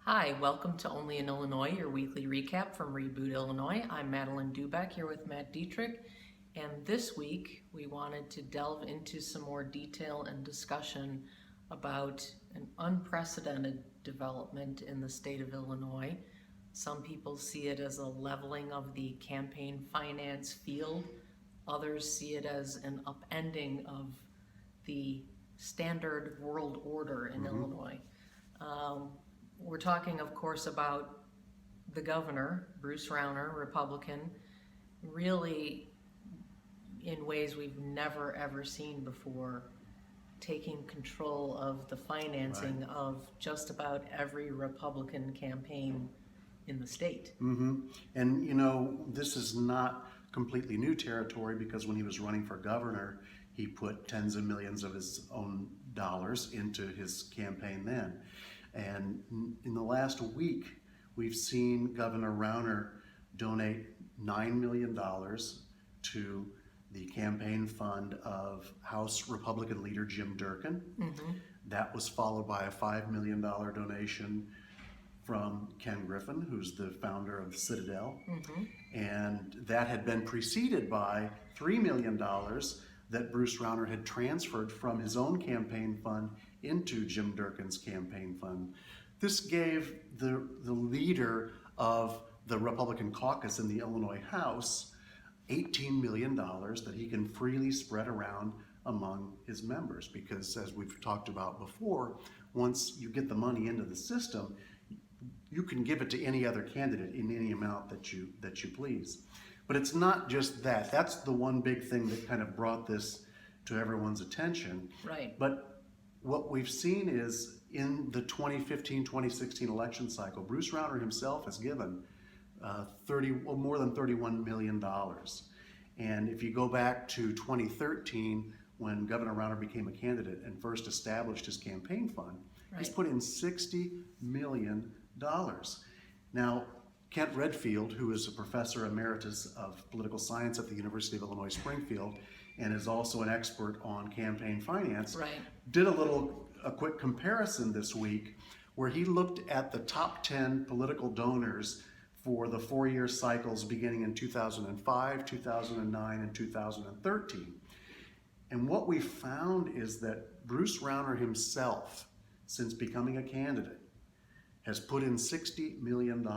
Hi, welcome to Only in Illinois, your weekly recap from Reboot Illinois. I'm Madeline Dubeck here with Matt Dietrich, and this week we wanted to delve into some more detail and discussion about an unprecedented development in the state of Illinois. Some people see it as a leveling of the campaign finance field, others see it as an upending of the standard world order in Illinois. We're talking, of course, about the governor, Boss Rauner, Republican, really in ways we've never ever seen before, taking control of the financing of just about every Republican campaign in the state. And this is not completely new territory because when he was running for governor, he put tens of millions of his own dollars into his campaign then. And in the last week, we've seen Governor Rauner donate $9 million to the campaign fund of House Republican leader Jim Durkin. That was followed by a $5 million donation from Ken Griffin, who's the founder of Citadel. And that had been preceded by $3 million that Boss Rauner had transferred from his own campaign fund into Jim Durkin's campaign fund. This gave the leader of the Republican caucus in the Illinois House $18 million that he can freely spread around among his members, because as we've talked about before, once you get the money into the system, you can give it to any other candidate in any amount that you please. But it's not just that. That's the one big thing that kind of brought this to everyone's attention. Right. But what we've seen is in the 2015-2016 election cycle, Boss Rauner himself has given more than $31 million. And if you go back to 2013, when Governor Rauner became a candidate and first established his campaign fund, he's put in $60 million. Now, Kent Redfield, who is a professor emeritus of political science at the University of Illinois Springfield and is also an expert on campaign finance, did a quick comparison this week where he looked at the top 10 political donors for the 4-year cycles beginning in 2005, 2009, and 2013. And what we found is that Boss Rauner himself, since becoming a candidate, has put in $60 million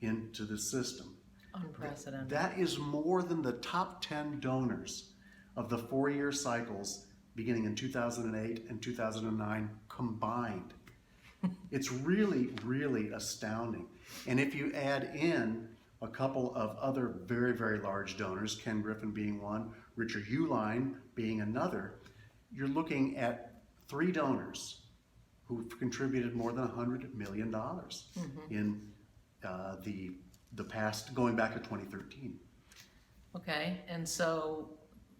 into the system. Unprecedented. That is more than the top 10 donors of the 4-year cycles beginning in 2008 and 2009 combined. It's really, really astounding. And if you add in a couple of other very, very large donors, Ken Griffin being one, Richard Uihlein being another, you're looking at 3 donors who've contributed more than $100 million in the past, going back to 2013. Okay, and so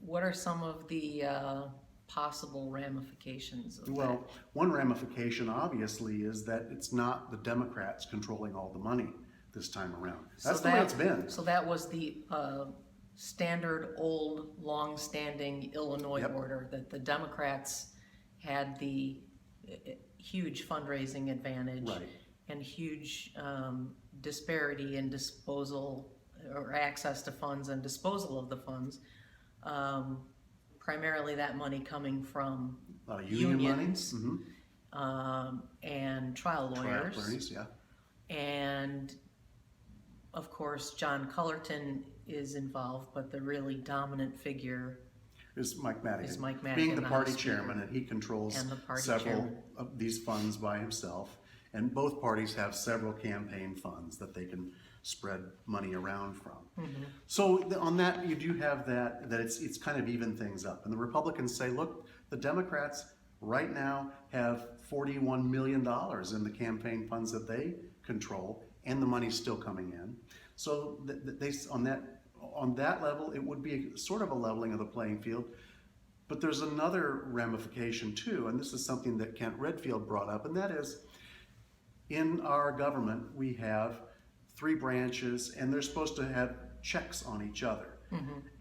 what are some of the possible ramifications of Well, one ramification obviously is that it's not the Democrats controlling all the money this time around. That's the way it's been. So that was the standard old long-standing Illinois order, that the Democrats had the huge fundraising advantage and huge disparity in disposal or access to funds and disposal of the funds. Primarily that money coming from A lot of unions and trial lawyers. Trial attorneys, And of course, John Cullerton is involved, but the really dominant figure is Mike Madigan. Madigan, being the the party House chairman, and he controls party several chairman. of these funds by himself. And both parties have several campaign funds that they can spread money around from. So on that, you do have that it's kind of even things up. And the Republicans say, look, the Democrats right now have $41 million in the campaign funds that they control, and the money's still coming in. So they on that level, it would be sort of a leveling of the playing field. But there's another ramification too, and this is something that Kent Redfield brought up, and that is, in our government, we have 3 branches, and they're supposed to have checks on each other.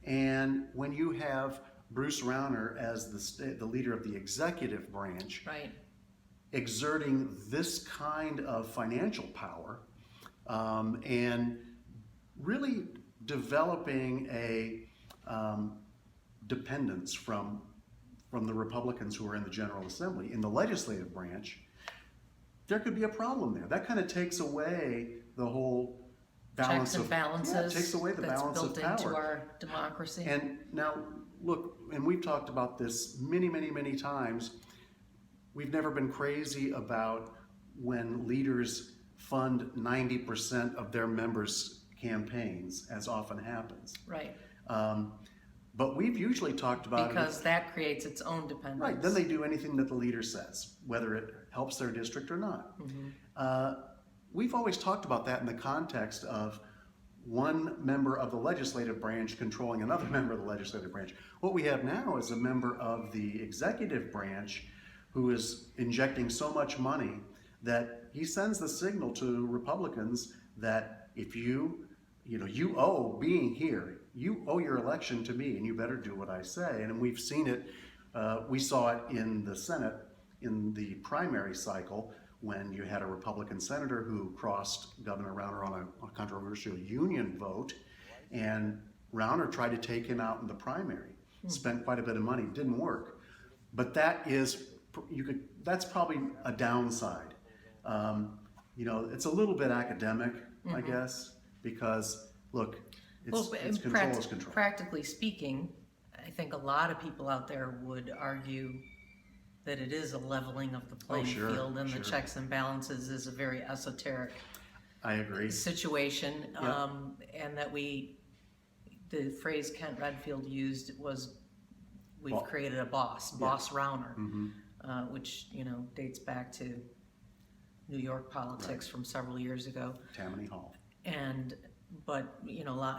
And when you have Boss Rauner as the leader of the executive branch, exerting this kind of financial power and really developing a dependence from the Republicans who are in the General Assembly. In the legislative branch, there could be a problem there. That kind of takes away the whole balance Checks and of balances. Yeah, it takes away the that's balance built of power. into our democracy. And now, look, and we've talked about this many, many, many times. We've never been crazy about when leaders fund 90% of their members' campaigns, as often happens. Right. But we've usually talked about Because that creates its own dependence. Right, then they do anything that the leader says, whether it helps their district or not. We've always talked about that in the context of one member of the legislative branch controlling another member of the legislative branch. What we have now is a member of the executive branch who is injecting so much money that he sends the signal to Republicans that if you owe being here, you owe your election to me, and you better do what I say. And we've seen it, we saw it in the Senate in the primary cycle when you had a Republican senator who crossed Governor Rauner on a controversial union vote, and Rauner tried to take him out in the primary, spent quite a bit of money, didn't work. But that's probably a downside. It's a little bit academic, I guess, because look, it's control is control. Practically speaking, I think a lot of people out there would argue that it is a leveling of the playing field, and the checks and balances is a very esoteric I agree. situation, Yep. and that the phrase Kent Redfield used was, we've created a boss, Boss Rauner, which dates back to New York politics from several years ago. Tammany Hall. But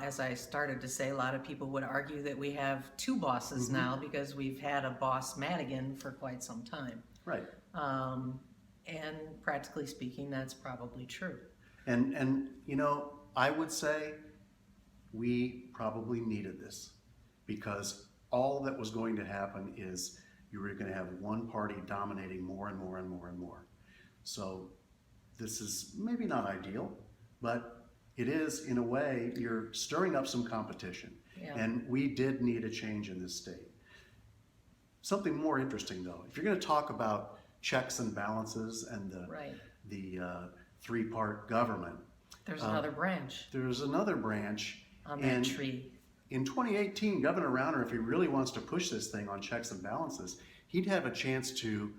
as I started to say, a lot of people would argue that we have two bosses now because we've had a boss Madigan for quite some time. Right. And practically speaking, that's probably true. And I would say we probably needed this, because all that was going to happen is you were going to have one party dominating more and more and more and more. So this is maybe not ideal, but it is, in a way, you're stirring up some competition. Yeah. And we did need a change in this state. Something more interesting, though, if you're going to talk about checks and balances and the three-part government, there's another branch. There's another branch on that tree. In 2018, Governor Rauner, if he really wants to push this thing on checks and balances, he'd have a chance to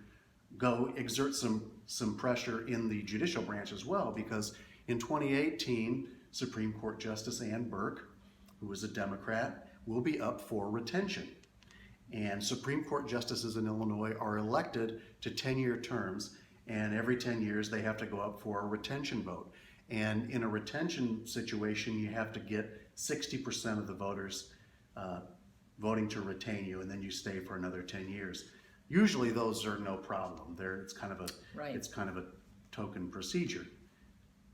go exert some pressure in the judicial branch as well, because in 2018, Supreme Court Justice Ann Burke, who is a Democrat, will be up for retention. And Supreme Court justices in Illinois are elected to 10-year terms, and every 10 years they have to go up for a retention vote. And in a retention situation, you have to get 60% of the voters voting to retain you, and then you stay for another 10 years. Usually those are no problem. It's kind of a token procedure.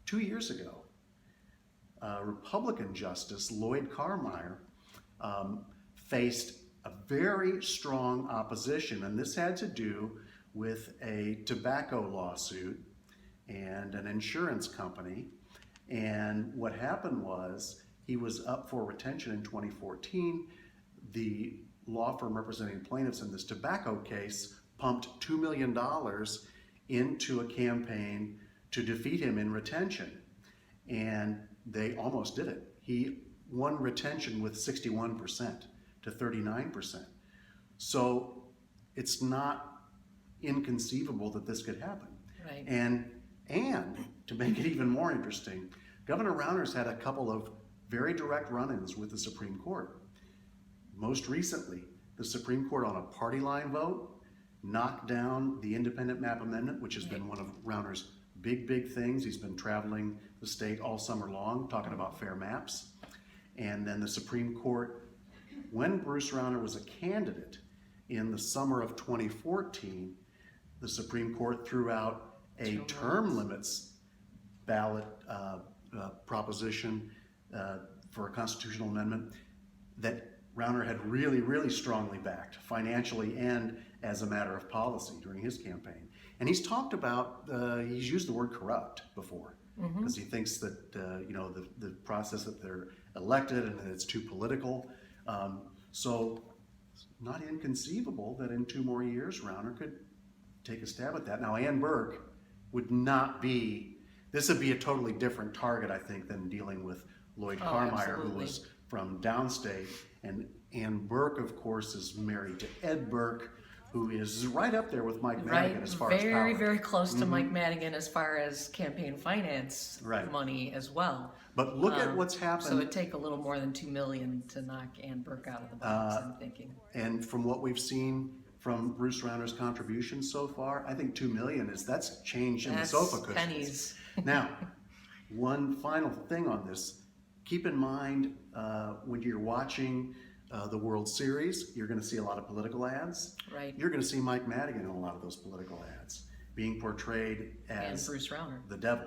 2 years ago, Republican Justice Lloyd Carmeier faced a very strong opposition, and this had to do with a tobacco lawsuit and an insurance company. And what happened was, he was up for retention in 2014. The law firm representing plaintiffs in this tobacco case pumped $2 million into a campaign to defeat him in retention, and they almost did it. He won retention with 61% to 39%. So it's not inconceivable that this could happen. Right. And to make it even more interesting, Governor Rauner's had a couple of very direct run-ins with the Supreme Court. Most recently, the Supreme Court, on a party line vote, knocked down the independent map amendment, which has been one of Rauner's big things. He's been traveling the state all summer long talking about fair maps. And then the Supreme Court, when Bruce Rauner was a candidate in the summer of 2014, the Supreme Court threw out a term limits ballot proposition for a constitutional amendment that Rauner had really strongly backed, financially and as a matter of policy, during his campaign. And he's talked about, he's used the word corrupt before, because he thinks that, the process that they're elected and that it's too political. So not inconceivable that in 2 more years, Rauner could take a stab at that. Now, Ann Burke would not be, this would be a totally different target, I think, than dealing with Lloyd Carmeier, who was from downstate. And Ann Burke, of course, is married to Ed Burke, who is right up there with Mike Madigan as far as power. Very, very close to Mike Madigan as far as campaign finance money as well. But look at what's happened. So it'd take a little more than $2 million to knock Ann Burke out of the box, I'm thinking. And from what we've seen from Bruce Rauner's contributions so far, I think $2 million that's change in the sofa cushions. Pennies. Now, one final thing on this. Keep in mind when you're watching the World Series, you're going to see a lot of political ads. Right. You're going to see Mike Madigan in a lot of those political ads being portrayed as and Bruce Rauner. The devil.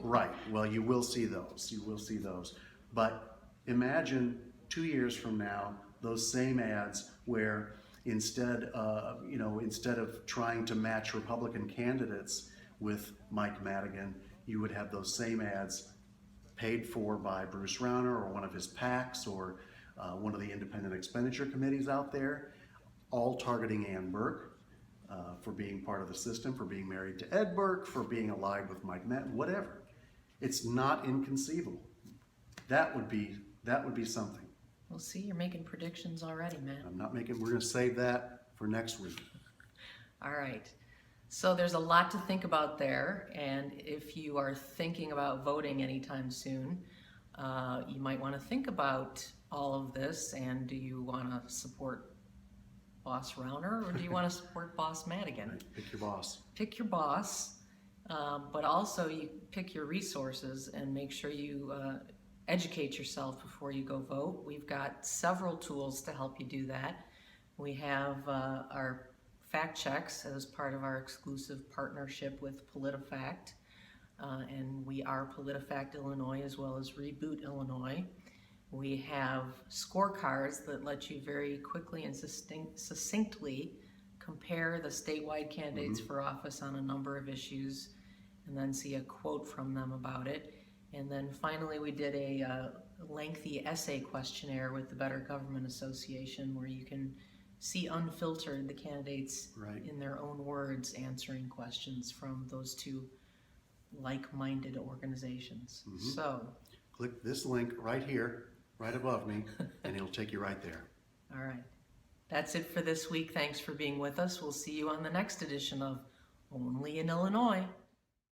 Right. Well, you will see those. You will see those. But imagine 2 years from now, those same ads where instead of trying to match Republican candidates with Mike Madigan, you would have those same ads paid for by Bruce Rauner or one of his PACs or one of the independent expenditure committees out there, all targeting Ann Burke for being part of the system, for being married to Ed Burke, for being allied with Mike Madigan, whatever. It's not inconceivable. That would be something. We'll see, you're making predictions already, Matt. I'm not making, we're going to save that for next week. All right. So there's a lot to think about there, and if you are thinking about voting anytime soon, you might want to think about all of this, and do you want to support Boss Rauner, or do you want to support Boss Madigan? Right. Pick your boss. Pick your boss, but also you pick your resources and make sure you educate yourself before you go vote. We've got several tools to help you do that. We have our fact checks as part of our exclusive partnership with PolitiFact, and we are PolitiFact Illinois as well as Reboot Illinois. We have scorecards that let you very quickly and succinctly compare the statewide candidates for office on a number of issues and then see a quote from them about it. And then finally we did a lengthy essay questionnaire with the Better Government Association where you can see unfiltered the candidates in their own words answering questions from those two like-minded organizations. So click this link right here, right above me, and it'll take you right there. All right. That's it for this week. Thanks for being with us. We'll see you on the next edition of Only in Illinois.